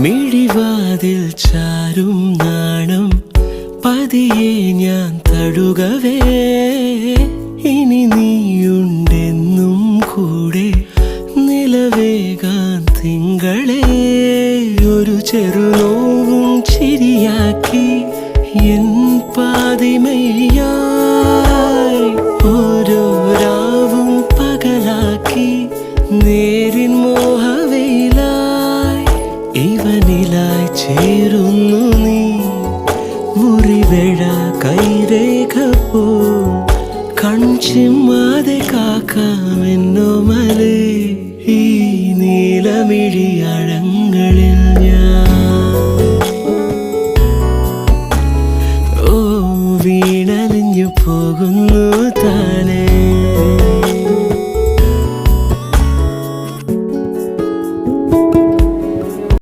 മിഴിവാതിൽ ചാരും നാണം പതിയെ ഞാൻ തഴുകവേ ഇനി നീയുണ്ടെന്നും കൂടെ നിലവേകാൻ തിങ്കളെ ഒരു ചെറുനോവും ചിരിയാക്കി എൻ പാതിമയായി ഓരോ രാവും പകലാക്കി നേരിൻ മോഹവയിലായി ഇവനിലായി ചേരുന്നു നീ മുറിവേഴ കൈരേഖ പോ കൺചിമ്മാതെ കാക്കാമെന്നോ മലേ ഈ നീലമിഴിയഴങ്ങളിൽ